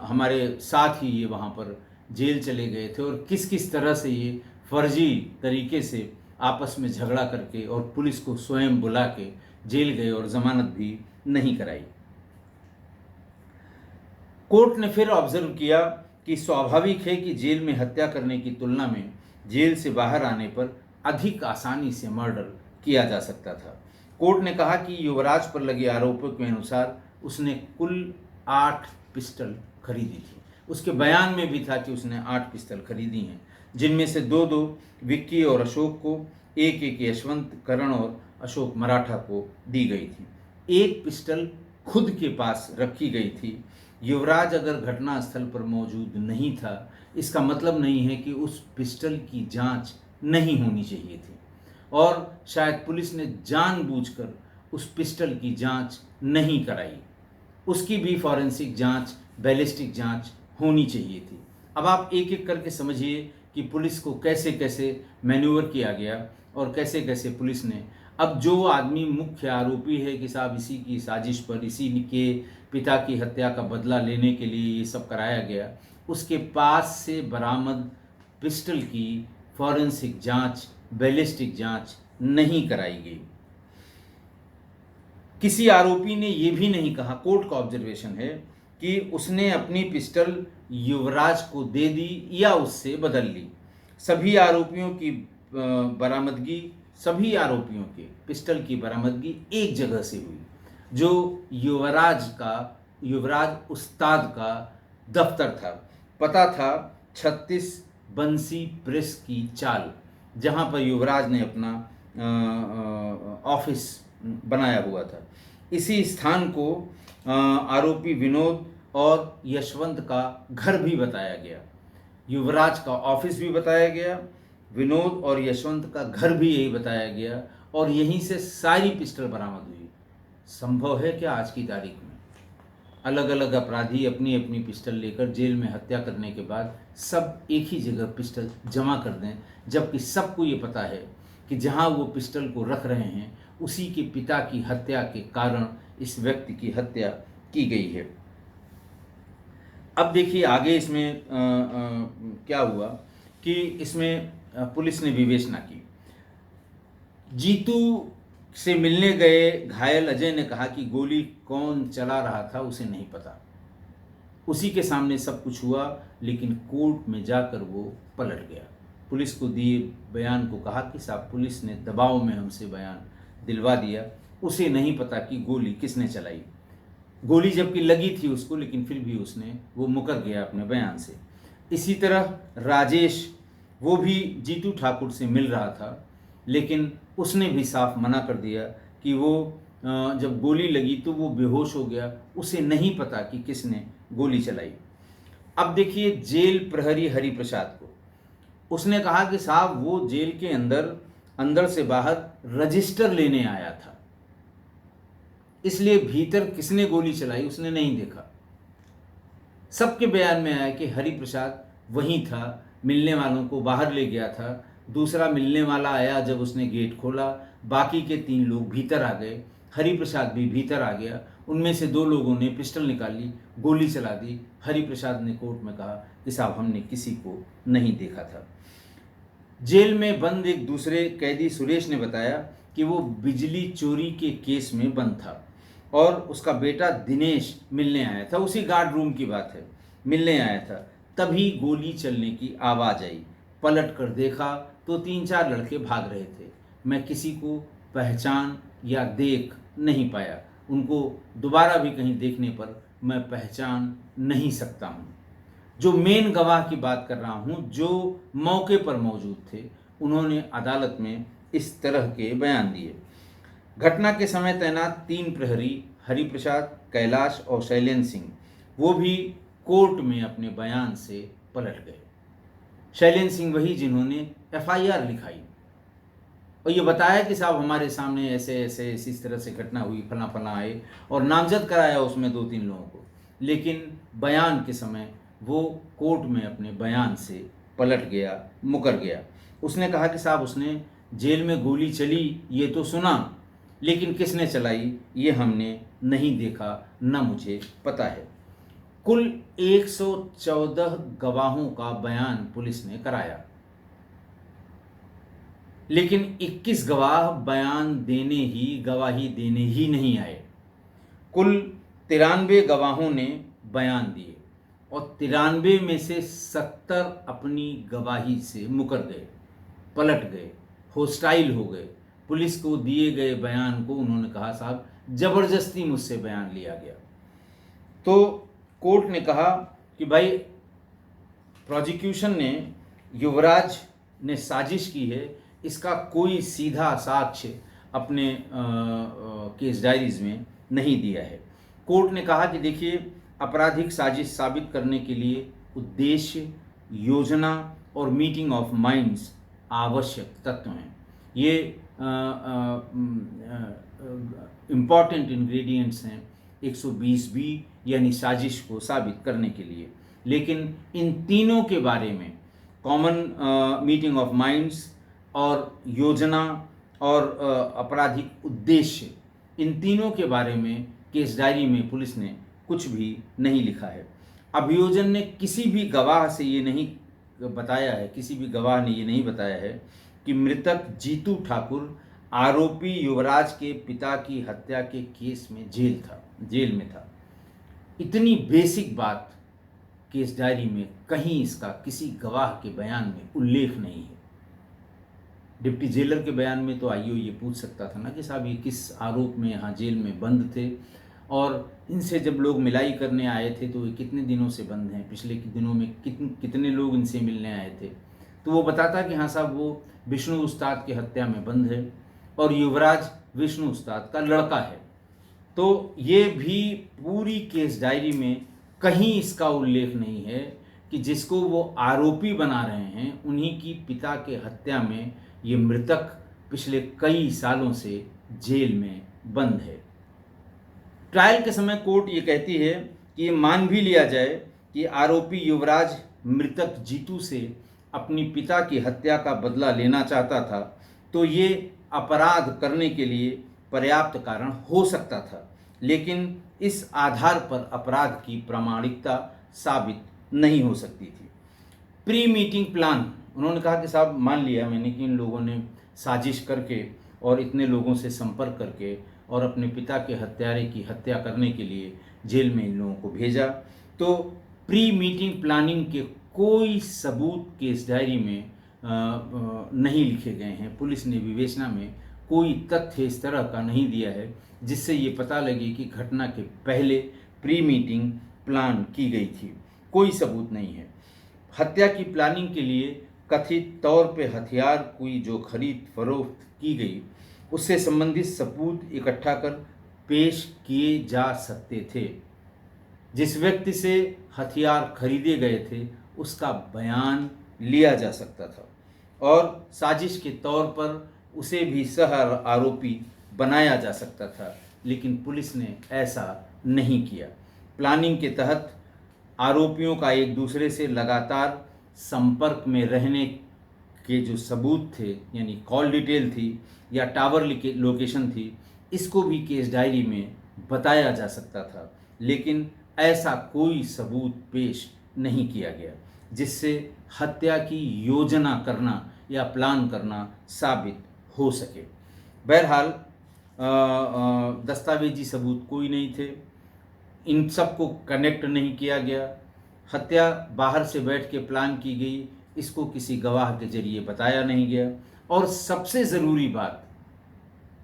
S1: हमारे साथ ही ये वहाँ पर जेल चले गए थे, और किस किस तरह से ये फर्जी तरीके से आपस में झगड़ा करके और पुलिस को स्वयं बुला के जेल गए और जमानत भी नहीं कराई। कोर्ट ने फिर ऑब्जर्व किया कि स्वाभाविक है कि जेल में हत्या करने की तुलना में जेल से बाहर आने पर अधिक आसानी से मर्डर किया जा सकता था। कोर्ट ने कहा कि युवराज पर लगे आरोपों के अनुसार उसने कुल 8 पिस्टल खरीदी थी। उसके बयान में भी था कि उसने 8 पिस्टल खरीदी हैं, जिनमें से 2 विक्की और अशोक को, एक यशवंत, करण और अशोक मराठा को दी गई थी। 1 पिस्टल खुद के पास रखी गई थी। युवराज अगर घटनास्थल पर मौजूद नहीं था, इसका मतलब नहीं है कि उस पिस्टल की जांच नहीं होनी चाहिए थी, और शायद पुलिस ने जानबूझकर उस पिस्टल की जांच नहीं कराई। उसकी भी फॉरेंसिक जांच, बैलिस्टिक जांच होनी चाहिए थी। अब आप एक एक करके समझिए कि पुलिस को कैसे कैसे मैन्यूवर किया गया और कैसे कैसे पुलिस ने, अब जो आदमी मुख्य आरोपी है कि साहब इसी की साजिश पर, इसी के पिता की हत्या का बदला लेने के लिए ये सब कराया गया, उसके पास से बरामद पिस्टल की फॉरेंसिक जांच, बैलिस्टिक जांच नहीं कराई गई। किसी आरोपी ने यह भी नहीं कहा, कोर्ट का ऑब्जर्वेशन है, कि उसने अपनी पिस्टल युवराज को दे दी या उससे बदल ली। सभी आरोपियों की बरामदगी, सभी आरोपियों के पिस्टल की बरामदगी एक जगह से हुई, जो युवराज उस्ताद का दफ्तर था। पता था 36 बंसी प्रेस की चाल, जहां पर युवराज ने अपना ऑफिस बनाया हुआ था। इसी स्थान को आरोपी विनोद और यशवंत का घर भी बताया गया। युवराज का ऑफिस भी बताया गया, विनोद और यशवंत का घर भी यही बताया गया, और यहीं से सारी पिस्टल बरामद हुई। संभव है क्या आज की तारीख में अलग अलग अपराधी अपनी अपनी पिस्टल लेकर जेल में हत्या करने के बाद सब एक ही जगह पिस्टल जमा कर दें, जबकि सबको ये पता है कि जहां वो पिस्टल को रख रहे हैं उसी के पिता की हत्या के कारण इस व्यक्ति की हत्या की गई है। अब देखिए आगे इसमें क्या हुआ कि इसमें पुलिस ने विवेचना की। जीतू से मिलने गए घायल अजय ने कहा कि गोली कौन चला रहा था उसे नहीं पता, उसी के सामने सब कुछ हुआ, लेकिन कोर्ट में जाकर वो पलट गया। पुलिस को दिए बयान को कहा कि साहब पुलिस ने दबाव में हमसे बयान दिलवा दिया, उसे नहीं पता कि गोली किसने चलाई। गोली जबकि लगी थी उसको, लेकिन फिर भी वो मुकर गया अपने बयान से। इसी तरह राजेश, वो भी जीतू ठाकुर से मिल रहा था, लेकिन उसने भी साफ मना कर दिया कि वो जब गोली लगी तो वो बेहोश हो गया, उसे नहीं पता कि किसने गोली चलाई। अब देखिए जेल प्रहरी हरिप्रसाद को, उसने कहा कि साहब वो जेल के अंदर से बाहर रजिस्टर लेने आया था, इसलिए भीतर किसने गोली चलाई उसने नहीं देखा। सबके बयान में आया कि हरिप्रसाद वहीं था, मिलने वालों को बाहर ले गया था, दूसरा मिलने वाला आया जब उसने गेट खोला, बाकी के 3 लोग भीतर आ गए, हरिप्रसाद भी भीतर आ गया, उनमें से 2 लोगों ने पिस्टल निकाली, गोली चला दी। हरिप्रसाद ने कोर्ट में कहा कि साहब हमने किसी को नहीं देखा था। जेल में बंद एक दूसरे कैदी सुरेश ने बताया कि वो बिजली चोरी के केस में बंद था और उसका बेटा दिनेश मिलने आया था, उसी गार्ड रूम की बात है, मिलने आया था, तभी गोली चलने की आवाज़ आई। पलट कर देखा तो 3-4 लड़के भाग रहे थे। मैं किसी को पहचान या देख नहीं पाया, उनको दोबारा भी कहीं देखने पर मैं पहचान नहीं सकता हूँ। जो मेन गवाह की बात कर रहा हूँ, जो मौके पर मौजूद थे, उन्होंने अदालत में इस तरह के बयान दिए। घटना के समय तैनात 3 प्रहरी हरिप्रसाद, कैलाश और शैलेंद्र सिंह, वो भी कोर्ट में अपने बयान से पलट गए। शैलेंद्र सिंह वही जिन्होंने एफआईआर लिखाई और ये बताया कि साहब हमारे सामने ऐसे ऐसे इस तरह से घटना हुई, फला फला आए, और नामजद कराया उसमें 2-3 लोगों को, लेकिन बयान के समय वो कोर्ट में अपने बयान से पलट गया, मुकर गया। उसने कहा कि साहब उसने जेल में गोली चली ये तो सुना, लेकिन किसने चलाई ये हमने नहीं देखा, न मुझे पता है। कुल 114 गवाहों का बयान पुलिस ने कराया, लेकिन 21 गवाह गवाही देने ही नहीं आए। कुल 93 गवाहों ने बयान दिए और 93 में से 70 अपनी गवाही से मुकर गए, पलट गए, होस्टाइल हो गए। पुलिस को दिए गए बयान को उन्होंने कहा साहब जबरदस्ती मुझसे बयान लिया गया। तो कोर्ट ने कहा कि भाई प्रोसिक्यूशन ने युवराज ने साजिश की है, इसका कोई सीधा साक्ष्य अपने केस डायरीज में नहीं दिया है। कोर्ट ने कहा कि देखिए आपराधिक साजिश साबित करने के लिए उद्देश्य, योजना और मीटिंग ऑफ माइंड्स आवश्यक तत्व हैं। ये इम्पॉर्टेंट इंग्रेडिएंट्स हैं 120B यानी साजिश को साबित करने के लिए। लेकिन इन तीनों के बारे में, कॉमन मीटिंग ऑफ माइंड्स और योजना और आपराधिक उद्देश्य, इन तीनों के बारे में केस डायरी में पुलिस ने कुछ भी नहीं लिखा है। अभियोजन ने किसी भी गवाह से ये नहीं बताया है, किसी भी गवाह ने ये नहीं बताया है कि मृतक जीतू ठाकुर आरोपी युवराज के पिता की हत्या के केस में जेल में था। इतनी बेसिक बात केस डायरी में कहीं इसका किसी गवाह के बयान में उल्लेख नहीं है। डिप्टी जेलर के बयान में तो आईओ ये पूछ सकता था ना कि साहब ये किस आरोप में यहाँ जेल में बंद थे, और इनसे जब लोग मिलाई करने आए थे तो ये कितने दिनों से बंद हैं, पिछले दिनों में कितने लोग इनसे मिलने आए थे। तो वो बताता कि हाँ साहब वो विष्णु उस्ताद की हत्या में बंद है और युवराज विष्णु उस्ताद का लड़का है। तो ये भी पूरी केस डायरी में कहीं इसका उल्लेख नहीं है कि जिसको वो आरोपी बना रहे हैं उन्हीं की पिता के हत्या में ये मृतक पिछले कई सालों से जेल में बंद है। ट्रायल के समय कोर्ट ये कहती है कि ये मान भी लिया जाए कि आरोपी युवराज मृतक जीतू से अपनी पिता की हत्या का बदला लेना चाहता था, तो ये अपराध करने के लिए पर्याप्त कारण हो सकता था, लेकिन इस आधार पर अपराध की प्रामाणिकता साबित नहीं हो सकती थी। प्री मीटिंग प्लान, उन्होंने कहा कि साहब मान लिया मैंने कि इन लोगों ने साजिश करके और इतने लोगों से संपर्क करके और अपने पिता के हत्यारे की हत्या करने के लिए जेल में इन लोगों को भेजा, तो प्री मीटिंग प्लानिंग के कोई सबूत केस डायरी में नहीं लिखे गए हैं। पुलिस ने विवेचना में कोई तथ्य इस तरह का नहीं दिया है जिससे ये पता लगे कि घटना के पहले प्री मीटिंग प्लान की गई थी। कोई सबूत नहीं है। हत्या की प्लानिंग के लिए कथित तौर पे हथियार कोई जो खरीद फरोख्त की गई, उससे संबंधित सबूत इकट्ठा कर पेश किए जा सकते थे। जिस व्यक्ति से हथियार खरीदे गए थे उसका बयान लिया जा सकता था और साजिश के तौर पर उसे भी सह आरोपी बनाया जा सकता था, लेकिन पुलिस ने ऐसा नहीं किया। प्लानिंग के तहत आरोपियों का एक दूसरे से लगातार संपर्क में रहने के जो सबूत थे, यानी कॉल डिटेल थी या टावर लोकेशन थी, इसको भी केस डायरी में बताया जा सकता था, लेकिन ऐसा कोई सबूत पेश नहीं किया गया जिससे हत्या की योजना करना या प्लान करना साबित हो सके। बहरहाल दस्तावेजी सबूत कोई नहीं थे, इन सब को कनेक्ट नहीं किया गया। हत्या बाहर से बैठ के प्लान की गई, इसको किसी गवाह के जरिए बताया नहीं गया। और सबसे ज़रूरी बात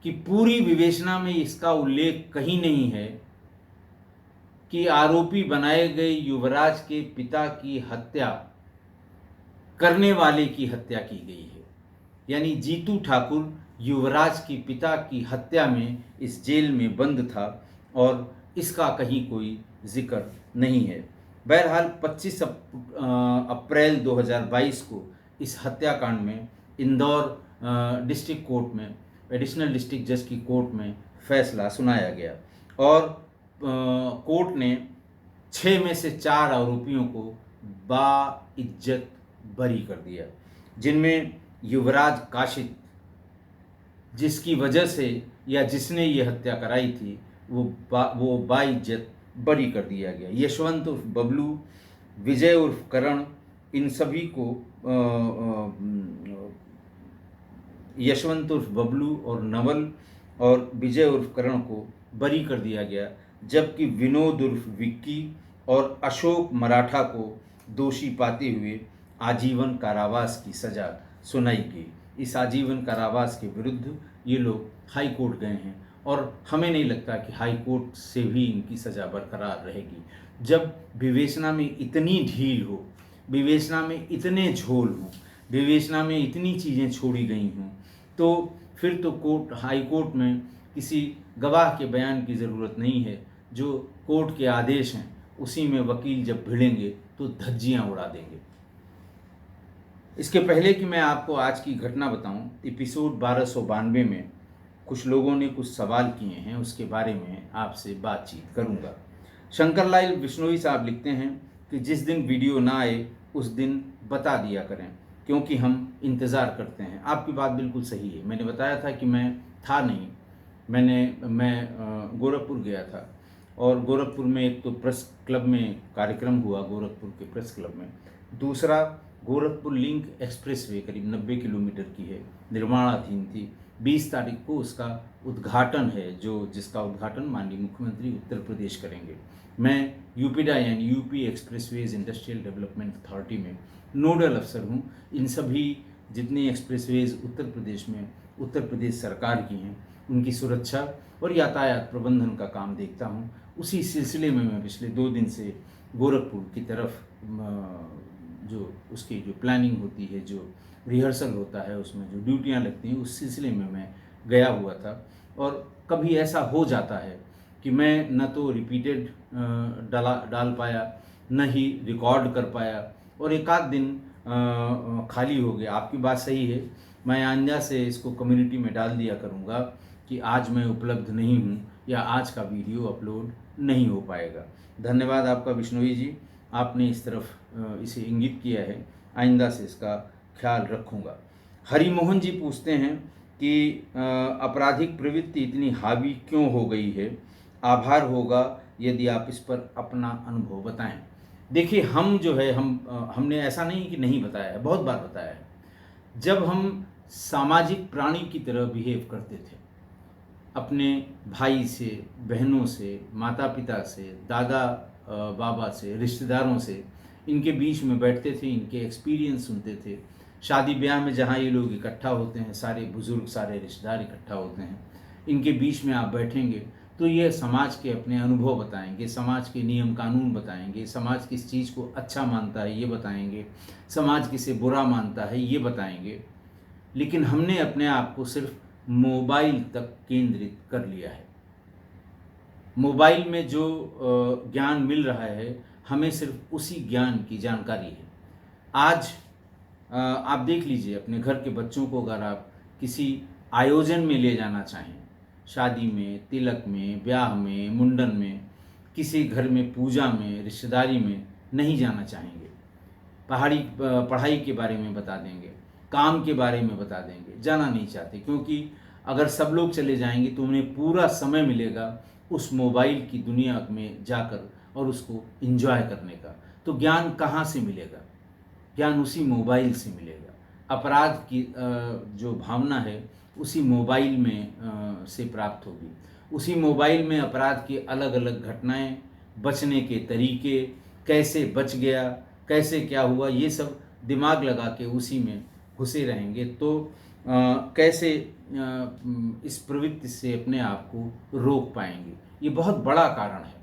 S1: कि पूरी विवेचना में इसका उल्लेख कहीं नहीं है कि आरोपी बनाए गए युवराज के पिता की हत्या करने वाले की हत्या की गई है, यानी जीतू ठाकुर युवराज की पिता की हत्या में इस जेल में बंद था और इसका कहीं कोई जिक्र नहीं है। बहरहाल 25 अप्रैल 2022 को इस हत्याकांड में इंदौर डिस्ट्रिक्ट कोर्ट में एडिशनल डिस्ट्रिक्ट जज की कोर्ट में फैसला सुनाया गया और कोर्ट ने 6 में से 4 आरोपियों को बाइज्जत बरी कर दिया, जिनमें युवराज काशिद, जिसकी वजह से या जिसने ये हत्या कराई थी, वो बाइज्जत बरी कर दिया गया। यशवंत उर्फ बबलू, विजय उर्फ करण, इन सभी को यशवंत उर्फ बबलू और नवल और विजय उर्फ करण को बरी कर दिया गया, जबकि विनोद उर्फ विक्की और अशोक मराठा को दोषी पाते हुए आजीवन कारावास की सज़ा सुनाई गई। इस आजीवन कारावास के विरुद्ध ये लोग हाई कोर्ट गए हैं और हमें नहीं लगता कि हाई कोर्ट से भी इनकी सज़ा बरकरार रहेगी। जब विवेचना में इतनी ढील हो, विवेचना में इतने झोल हों, विवेचना में इतनी चीज़ें छोड़ी गई हों, तो फिर तो हाई कोर्ट में किसी गवाह के बयान की ज़रूरत नहीं है। जो कोर्ट के आदेश हैं उसी में वकील जब भिड़ेंगे तो धज्जियाँ उड़ा देंगे। इसके पहले कि मैं आपको आज की घटना बताऊं, एपिसोड 1292 में कुछ लोगों ने कुछ सवाल किए हैं, उसके बारे में आपसे बातचीत करूंगा। शंकरलाल बिश्नोई साहब लिखते हैं कि जिस दिन वीडियो ना आए उस दिन बता दिया करें, क्योंकि हम इंतज़ार करते हैं। आपकी बात बिल्कुल सही है। मैंने बताया था कि मैं था नहीं, मैं गोरखपुर गया था और गोरखपुर में एक तो प्रेस क्लब में कार्यक्रम हुआ, गोरखपुर के प्रेस क्लब में। दूसरा, गोरखपुर लिंक एक्सप्रेसवे करीब 90 किलोमीटर की है, निर्माणाधीन थी। 20 तारीख को उसका उद्घाटन है, जिसका उद्घाटन माननीय मुख्यमंत्री उत्तर प्रदेश करेंगे। मैं यूपीडा यानी UP expressways industrial development authority में नोडल अफसर हूँ। इन सभी जितनी एक्सप्रेसवेज उत्तर प्रदेश में उत्तर प्रदेश सरकार की हैं, उनकी सुरक्षा और यातायात प्रबंधन का काम देखता हूँ। उसी सिलसिले में मैं पिछले 2 दिन से गोरखपुर की तरफ जो उसकी जो प्लानिंग होती है, जो रिहर्सल होता है, उसमें जो ड्यूटियाँ लगती हैं, उस सिलसिले में मैं गया हुआ था। और कभी ऐसा हो जाता है कि मैं न तो रिपीटेड डाल पाया, न ही रिकॉर्ड कर पाया और एक आध दिन खाली हो गया। आपकी बात सही है, मैं आइंदा से इसको कम्युनिटी में डाल दिया करूँगा कि आज मैं उपलब्ध नहीं हूँ या आज का वीडियो अपलोड नहीं हो पाएगा। धन्यवाद आपका विष्णोई जी, आपने इस तरफ इसे इंगित किया है, आइंदा से इसका ख्याल रखूँगा। हरिमोहन जी पूछते हैं कि आपराधिक प्रवृत्ति इतनी हावी क्यों हो गई है? आभार होगा यदि आप इस पर अपना अनुभव बताएं। देखिए, हम जो है हमने ऐसा नहीं कि नहीं बताया है, बहुत बार बताया है। जब हम सामाजिक प्राणी की तरह बिहेव करते थे, अपने भाई से, बहनों से, माता पिता से, दादा बाबा से, रिश्तेदारों से, इनके बीच में बैठते थे, इनके एक्सपीरियंस सुनते थे। शादी ब्याह में जहाँ ये लोग इकट्ठा होते हैं, सारे बुज़ुर्ग, सारे रिश्तेदार इकट्ठा होते हैं, इनके बीच में आप बैठेंगे तो ये समाज के अपने अनुभव बताएंगे, समाज के नियम कानून बताएंगे, समाज किस चीज़ को अच्छा मानता है ये बताएंगे, समाज किसे बुरा मानता है ये बताएंगे। लेकिन हमने अपने आप को सिर्फ मोबाइल तक केंद्रित कर लिया है। मोबाइल में जो ज्ञान मिल रहा है, हमें सिर्फ उसी ज्ञान की जानकारी है। आज आप देख लीजिए, अपने घर के बच्चों को अगर आप किसी आयोजन में ले जाना चाहें, शादी में, तिलक में, ब्याह में, मुंडन में, किसी घर में पूजा में, रिश्तेदारी में नहीं जाना चाहेंगे। पढ़ाई के बारे में बता देंगे, काम के बारे में बता देंगे, जाना नहीं चाहते, क्योंकि अगर सब लोग चले जाएंगे तो उन्हें पूरा समय मिलेगा उस मोबाइल की दुनिया में जाकर और उसको एंजॉय करने का। तो ज्ञान कहाँ से मिलेगा? ज्ञान उसी मोबाइल से मिलेगा। अपराध की जो भावना है उसी मोबाइल में से प्राप्त होगी। उसी मोबाइल में अपराध की अलग अलग घटनाएं, बचने के तरीके, कैसे बच गया, कैसे क्या हुआ, ये सब दिमाग लगा के उसी में घुसे रहेंगे तो कैसे इस प्रवृत्ति से अपने आप को रोक पाएंगे? ये बहुत बड़ा कारण है।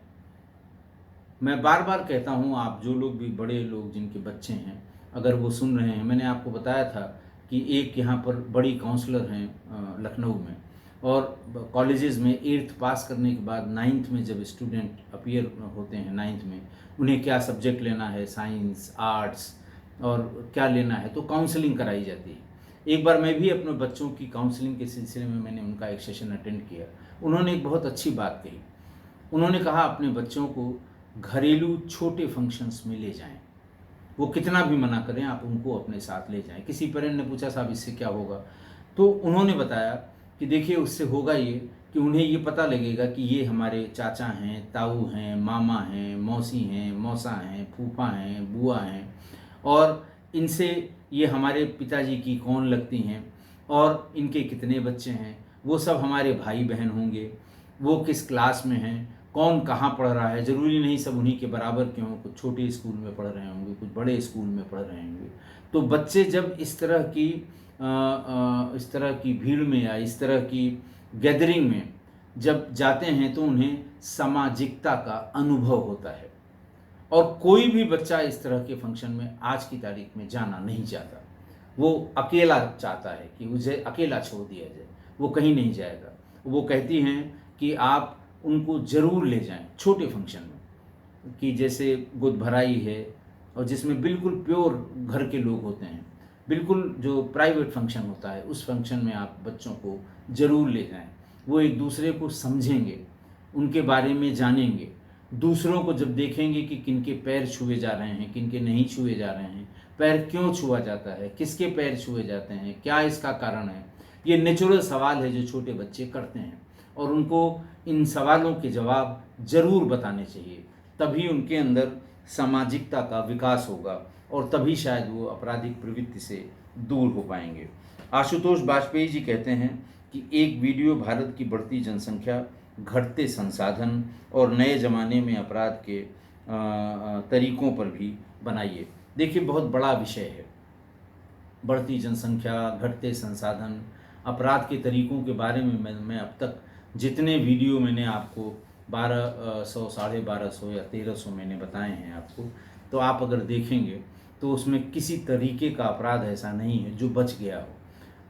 S1: मैं बार बार कहता हूँ, आप जो लोग भी, बड़े लोग जिनके बच्चे हैं, अगर वो सुन रहे हैं, मैंने आपको बताया था कि एक यहाँ पर बड़ी काउंसलर हैं लखनऊ में, और कॉलेजेस में 8th पास करने के बाद 9th में जब स्टूडेंट अपीयर होते हैं 9th में, उन्हें क्या सब्जेक्ट लेना है, साइंस, आर्ट्स और क्या लेना है, तो काउंसलिंग कराई जाती है। एक बार मैं भी अपने बच्चों की काउंसलिंग के सिलसिले में मैंने उनका एक सेशन अटेंड किया। उन्होंने एक बहुत अच्छी बात कही। उन्होंने कहा, अपने बच्चों को घरेलू छोटे फंक्शंस में ले जाएं। वो कितना भी मना करें, आप उनको अपने साथ ले जाएं। किसी पेरेंट ने पूछा, साहब इससे क्या होगा? तो उन्होंने बताया कि देखिए, उससे होगा ये कि उन्हें ये पता लगेगा कि ये हमारे चाचा हैं, ताऊ हैं, मामा हैं, मौसी हैं, मौसा हैं, फूफा हैं, बुआ हैं, और इनसे ये हमारे पिताजी की कौन लगती हैं और इनके कितने बच्चे हैं, वो सब हमारे भाई बहन होंगे, वो किस क्लास में हैं, कौन कहाँ पढ़ रहा है, ज़रूरी नहीं सब उन्हीं के बराबर के हों, कुछ छोटे स्कूल में पढ़ रहे होंगे, कुछ बड़े स्कूल में पढ़ रहे होंगे। तो बच्चे जब इस तरह की भीड़ में या इस तरह की गैदरिंग में जब जाते हैं तो उन्हें सामाजिकता का अनुभव होता है। और कोई भी बच्चा इस तरह के फंक्शन में आज की तारीख में जाना नहीं चाहता। वो अकेला चाहता है कि उसे अकेला छोड़ दिया जाए, वो कहीं नहीं जाएगा। वो कहती हैं कि आप उनको ज़रूर ले जाएं छोटे फंक्शन में, कि जैसे गोद भराई है और जिसमें बिल्कुल प्योर घर के लोग होते हैं, बिल्कुल जो प्राइवेट फंक्शन होता है, उस फंक्शन में आप बच्चों को ज़रूर ले जाएं। वो एक दूसरे को समझेंगे, उनके बारे में जानेंगे, दूसरों को जब देखेंगे कि किनके पैर छुए जा रहे हैं, किनके नहीं छुए जा रहे हैं, पैर क्यों छुआ जाता है, किसके पैर छुए जाते हैं, क्या इसका कारण है, ये नेचुरल सवाल है जो छोटे बच्चे करते हैं, और उनको इन सवालों के जवाब ज़रूर बताने चाहिए। तभी उनके अंदर सामाजिकता का विकास होगा और तभी शायद वो आपराधिक प्रवृत्ति से दूर हो पाएंगे। आशुतोष बाजपेयी जी कहते हैं कि एक वीडियो भारत की बढ़ती जनसंख्या, घटते संसाधन और नए ज़माने में अपराध के तरीक़ों पर भी बनाइए। देखिए, बहुत बड़ा विषय है। बढ़ती जनसंख्या, घटते संसाधन, अपराध के तरीक़ों के बारे में मैं अब तक जितने वीडियो मैंने आपको 1200, 1250 या 1300 मैंने बताए हैं आपको, तो आप अगर देखेंगे तो उसमें किसी तरीके का अपराध ऐसा नहीं है जो बच गया हो।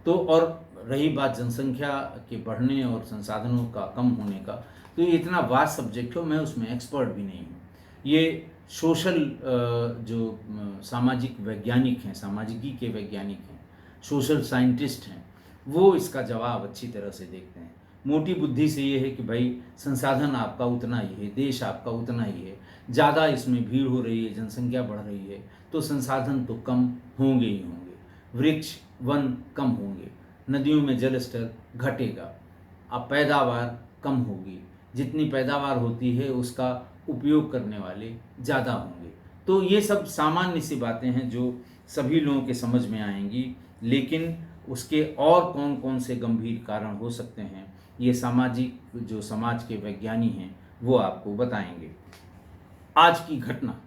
S1: तो और रही बात जनसंख्या के बढ़ने और संसाधनों का कम होने का, तो ये इतना वास्ट सब्जेक्ट हो, मैं उसमें एक्सपर्ट भी नहीं हूँ। ये सोशल जो सामाजिक वैज्ञानिक हैं, सामाजिकी के वैज्ञानिक हैं, सोशल साइंटिस्ट हैं, वो इसका जवाब अच्छी तरह से देखते हैं। मोटी बुद्धि से ये है कि भाई संसाधन आपका उतना ही है, देश आपका उतना ही है, ज़्यादा इसमें भीड़ हो रही है, जनसंख्या बढ़ रही है, तो संसाधन तो कम होंगे ही होंगे, वृक्ष वन कम होंगे, नदियों में जल स्तर घटेगा, अब पैदावार कम होगी, जितनी पैदावार होती है उसका उपयोग करने वाले ज़्यादा होंगे। तो ये सब सामान्य सी बातें हैं जो सभी लोगों के समझ में आएंगी, लेकिन उसके और कौन कौन से गंभीर कारण हो सकते हैं ये सामाजिक जो समाज के वैज्ञानिक हैं वो आपको बताएंगे। आज की घटना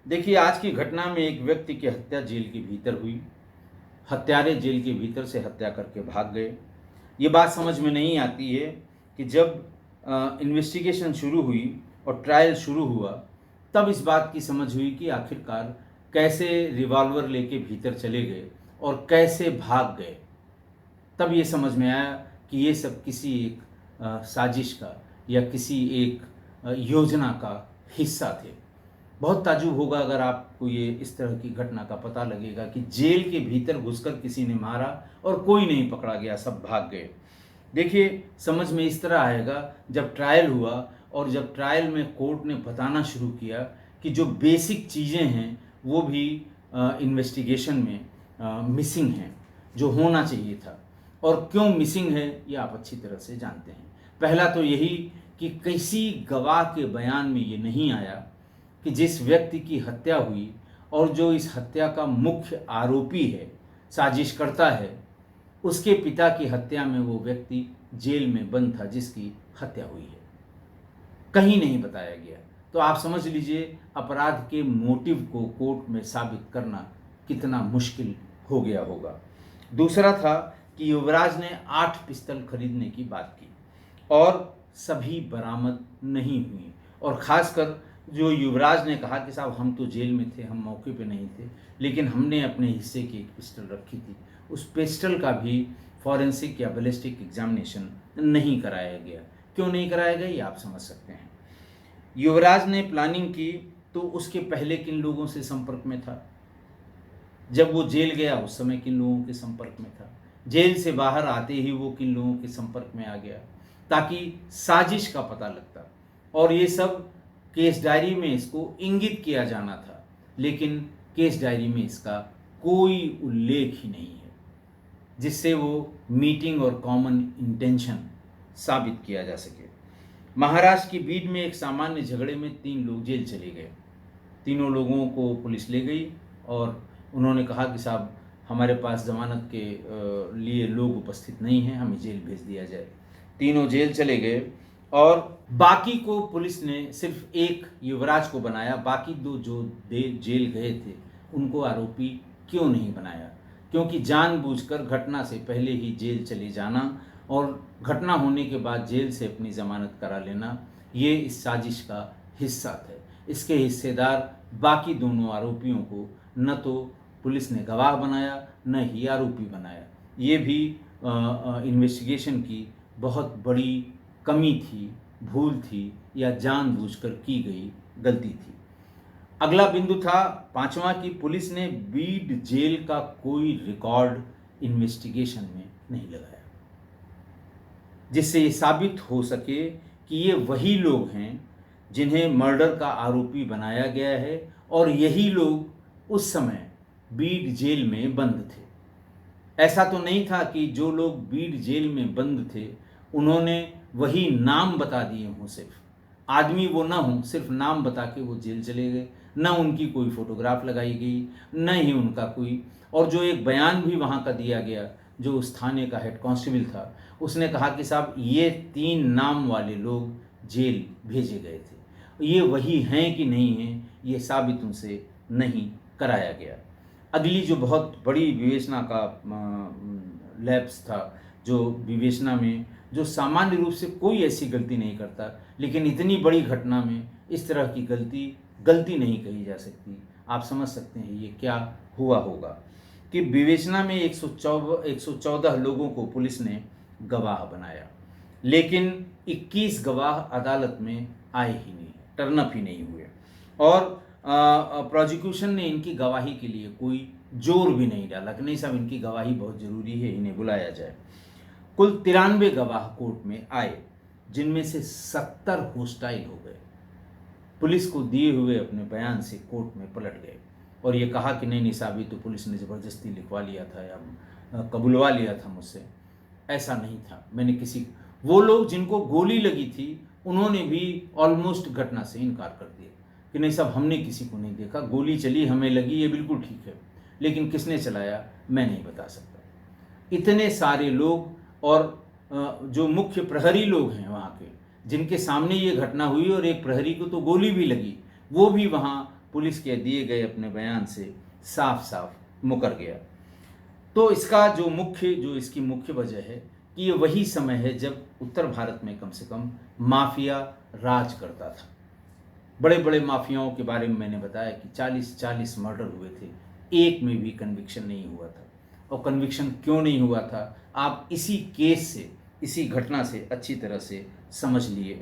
S1: देखिए, आज की घटना में एक व्यक्ति की हत्या जेल के भीतर हुई। हत्यारे जेल के भीतर से हत्या करके भाग गए। ये बात समझ में नहीं आती है कि जब इन्वेस्टिगेशन शुरू हुई और ट्रायल शुरू हुआ तब इस बात की समझ हुई कि आखिरकार कैसे रिवॉल्वर लेके भीतर चले गए और कैसे भाग गए। तब ये समझ में आया कि ये सब किसी एक साजिश का या किसी एक योजना का हिस्सा थे। बहुत ताज्जुब होगा अगर आपको ये इस तरह की घटना का पता लगेगा कि जेल के भीतर घुसकर किसी ने मारा और कोई नहीं पकड़ा गया, सब भाग गए। देखिए, समझ में इस तरह आएगा जब ट्रायल हुआ और जब ट्रायल में कोर्ट ने बताना शुरू किया कि जो बेसिक चीज़ें हैं वो भी इन्वेस्टिगेशन में मिसिंग हैं, जो होना चाहिए था। और क्यों मिसिंग है ये आप अच्छी तरह से जानते हैं। पहला तो यही कि किसी गवाह के बयान में ये नहीं आया कि जिस व्यक्ति की हत्या हुई और जो इस हत्या का मुख्य आरोपी है, साजिश करता है, उसके पिता की हत्या में वो व्यक्ति जेल में बंद था जिसकी हत्या हुई है, कहीं नहीं बताया गया। तो आप समझ लीजिए अपराध के मोटिव को कोर्ट में साबित करना कितना मुश्किल हो गया होगा। दूसरा था कि युवराज ने 8 पिस्तल खरीदने की बात की और सभी बरामद नहीं हुई। और ख़ासकर जो युवराज ने कहा कि साहब हम तो जेल में थे, हम मौके पे नहीं थे, लेकिन हमने अपने हिस्से की एक पिस्टल रखी थी, उस पिस्टल का भी फॉरेंसिक या बैलिस्टिक एग्जामिनेशन नहीं कराया गया। क्यों नहीं कराया गया ये आप समझ सकते हैं। युवराज ने प्लानिंग की तो उसके पहले किन लोगों से संपर्क में था, जब वो जेल गया उस समय किन लोगों के संपर्क में था, जेल से बाहर आते ही वो किन लोगों के संपर्क में आ गया, ताकि साजिश का पता लगता। और ये सब केस डायरी में इसको इंगित किया जाना था, लेकिन केस डायरी में इसका कोई उल्लेख ही नहीं है जिससे वो मीटिंग और कॉमन इंटेंशन साबित किया जा सके। महाराष्ट्र की बीड में एक सामान्य झगड़े में 3 लोग जेल चले गए। तीनों लोगों को पुलिस ले गई और उन्होंने कहा कि साहब हमारे पास जमानत के लिए लोग उपस्थित नहीं हैं, हमें जेल भेज दिया जाए। तीनों जेल चले गए और बाकी को पुलिस ने सिर्फ एक युवराज को बनाया, बाकी 2 जो जेल गए थे उनको आरोपी क्यों नहीं बनाया? क्योंकि जानबूझकर घटना से पहले ही जेल चले जाना और घटना होने के बाद जेल से अपनी ज़मानत करा लेना ये इस साजिश का हिस्सा थे। इसके हिस्सेदार बाकी दोनों आरोपियों को न तो पुलिस ने गवाह बनाया न ही आरोपी बनाया। ये भी इन्वेस्टिगेशन की बहुत बड़ी कमी थी, भूल थी या जानबूझकर की गई गलती थी। अगला बिंदु था 5वां कि पुलिस ने बीड जेल का कोई रिकॉर्ड इन्वेस्टिगेशन में नहीं लगाया जिससे ये साबित हो सके कि ये वही लोग हैं जिन्हें मर्डर का आरोपी बनाया गया है और यही लोग उस समय बीड जेल में बंद थे। ऐसा तो नहीं था कि जो लोग बीड जेल में बंद थे उन्होंने वही नाम बता दिए हों, सिर्फ आदमी वो ना हो, सिर्फ नाम बता के वो जेल चले गए, न उनकी कोई फोटोग्राफ लगाई गई, न ही उनका कोई। और जो एक बयान भी वहाँ का दिया गया, जो उस थाने का हेड कांस्टेबल था, उसने कहा कि साहब ये 3 नाम वाले लोग जेल भेजे गए थे, ये वही हैं कि नहीं हैं ये साबित उनसे नहीं कराया गया। अगली जो बहुत बड़ी विवेचना का लैप्स था, जो विवेचना में जो सामान्य रूप से कोई ऐसी गलती नहीं करता, लेकिन इतनी बड़ी घटना में इस तरह की गलती नहीं कही जा सकती। आप समझ सकते हैं ये क्या हुआ होगा कि विवेचना में 114 लोगों को पुलिस ने गवाह बनाया, लेकिन 21 गवाह अदालत में आए ही नहीं, टर्नअप ही नहीं हुए और प्रोसिक्यूशन ने इनकी गवाही के लिए कोई जोर भी नहीं डाला कि नहीं साहब इनकी गवाही बहुत ज़रूरी है, इन्हें बुलाया जाए। कुल 93 गवाह कोर्ट में आए, जिनमें से 70 होस्टाइल हो गए। पुलिस को दिए हुए अपने बयान से कोर्ट में पलट गए और ये कहा कि नहीं साहब, तो पुलिस ने ज़बरदस्ती लिखवा लिया था या कबुलवा लिया था मुझसे। ऐसा नहीं था। मैंने वो लोग जिनको गोली लगी थी उन्होंने भी ऑलमोस्ट घटना से इनकार कर दिया कि नहीं साहब, हमने किसी को नहीं देखा, गोली चली, हमें लगी, ये बिल्कुल ठीक है, लेकिन किसने चलाया मैं नहीं बता सकता। इतने सारे लोग और जो मुख्य प्रहरी लोग हैं वहाँ के, जिनके सामने ये घटना हुई और एक प्रहरी को तो गोली भी लगी, वो भी वहाँ पुलिस के दिए गए अपने बयान से साफ साफ मुकर गया। तो इसकी मुख्य वजह है कि ये वही समय है जब उत्तर भारत में कम से कम माफिया राज करता था। बड़े बड़े माफियाओं के बारे में मैंने बताया कि 40-40 मर्डर हुए थे, एक में भी कन्विक्शन नहीं हुआ था। और कन्विक्शन क्यों नहीं हुआ था, आप इसी केस से, इसी घटना से अच्छी तरह से समझ लिए,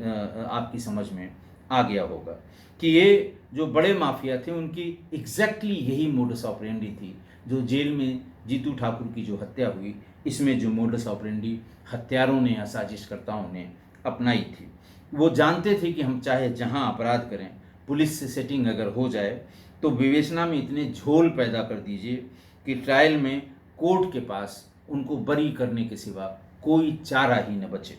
S1: आपकी समझ में आ गया होगा कि ये जो बड़े माफिया थे उनकी एग्जैक्टली यही मोडस ऑपरेंडी थी जो जेल में जीतू ठाकुर की जो हत्या हुई, इसमें जो मोडस ऑपरेंडी हत्यारों ने या साजिशकर्ताओं ने अपनाई थी। वो जानते थे कि हम चाहे जहां अपराध करें, पुलिस से सेटिंग अगर हो जाए तो विवेचना में इतने झोल पैदा कर दीजिए कि ट्रायल में कोर्ट के पास उनको बरी करने के सिवा कोई चारा ही न बचे।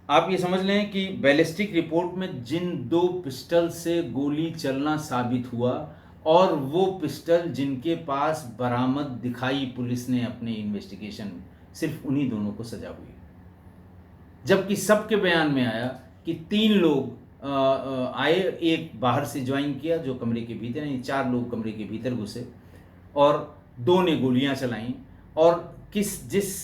S1: आप ये समझ लें कि बैलिस्टिक रिपोर्ट में जिन 2 पिस्टल से गोली चलना साबित हुआ और वो पिस्टल जिनके पास बरामद दिखाई पुलिस ने अपने इन्वेस्टिगेशन में, सिर्फ उन्हीं दोनों को सजा हुई। जबकि सबके बयान में आया कि 3 लोग आए, एक बाहर से ज्वाइन किया जो कमरे के भीतर, यानी 4 लोग कमरे के भीतर घुसे और 2 ने गोलियां चलाईं और जिस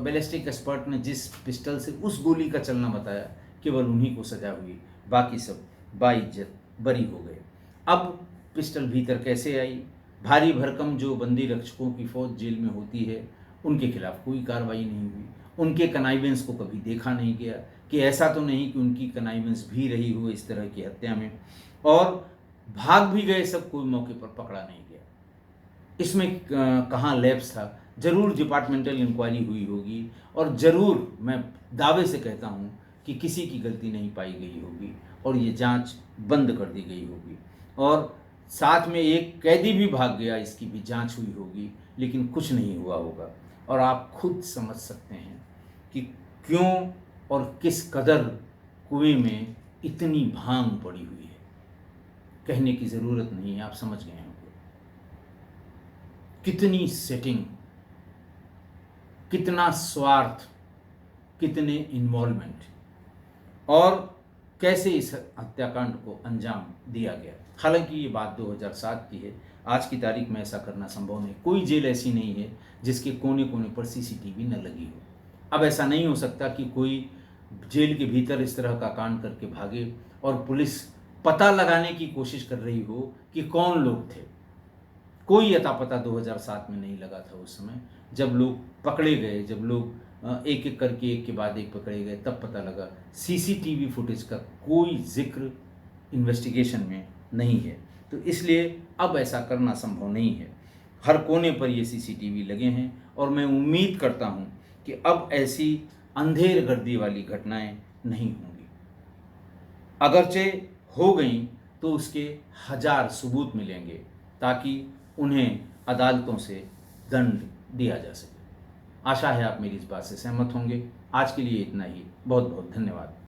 S1: बैलिस्टिक एक्सपर्ट ने जिस पिस्टल से उस गोली का चलना बताया, केवल उन्हीं को सजा हुई, बाकी सब बाइज्जत बरी हो गए। अब पिस्टल भीतर कैसे आई? भारी भरकम जो बंदी रक्षकों की फौज जेल में होती है, उनके खिलाफ कोई कार्रवाई नहीं हुई। उनके कनाइवेंस को कभी देखा नहीं गया कि ऐसा तो नहीं कि उनकी कनाइवेंस भी रही हो इस तरह की हत्या में, और भाग भी गए सब, कोई मौके पर पकड़ा नहीं गया। इसमें कहाँ लैप्स था? जरूर डिपार्टमेंटल इंक्वायरी हुई होगी और ज़रूर मैं दावे से कहता हूँ कि किसी की गलती नहीं पाई गई होगी और ये जांच बंद कर दी गई होगी, और साथ में एक कैदी भी भाग गया, इसकी भी जांच हुई होगी, लेकिन कुछ नहीं हुआ होगा। और आप खुद समझ सकते हैं कि क्यों और किस कदर कुएं में इतनी भांग पड़ी हुई है। कहने की ज़रूरत नहीं है, आप समझ गए होंगे। कितनी सेटिंग, कितना स्वार्थ, कितने इन्वॉल्वमेंट, और कैसे इस हत्याकांड को अंजाम दिया गया। हालांकि ये बात 2007 की है, आज की तारीख में ऐसा करना संभव नहीं। कोई जेल ऐसी नहीं है जिसके कोने कोने पर सीसीटीवी न लगी हो। अब ऐसा नहीं हो सकता कि कोई जेल के भीतर इस तरह का कांड करके भागे और पुलिस पता लगाने की कोशिश कर रही हो कि कौन लोग थे। कोई अता पता 2007 में नहीं लगा था। उस समय जब लोग पकड़े गए, जब लोग एक एक करके एक के बाद एक पकड़े गए, तब पता लगा। सीसीटीवी फुटेज का कोई जिक्र इन्वेस्टिगेशन में नहीं है, तो इसलिए अब ऐसा करना संभव नहीं है। हर कोने पर ये सीसीटीवी लगे हैं और मैं उम्मीद करता हूँ कि अब ऐसी अंधेर गर्दी वाली घटनाएं नहीं होंगी। अगरचे हो गई तो उसके 1000 सबूत मिलेंगे ताकि उन्हें अदालतों से दंड दिया जा सके। आशा है आप मेरी इस बात से सहमत होंगे। आज के लिए इतना ही। बहुत बहुत धन्यवाद।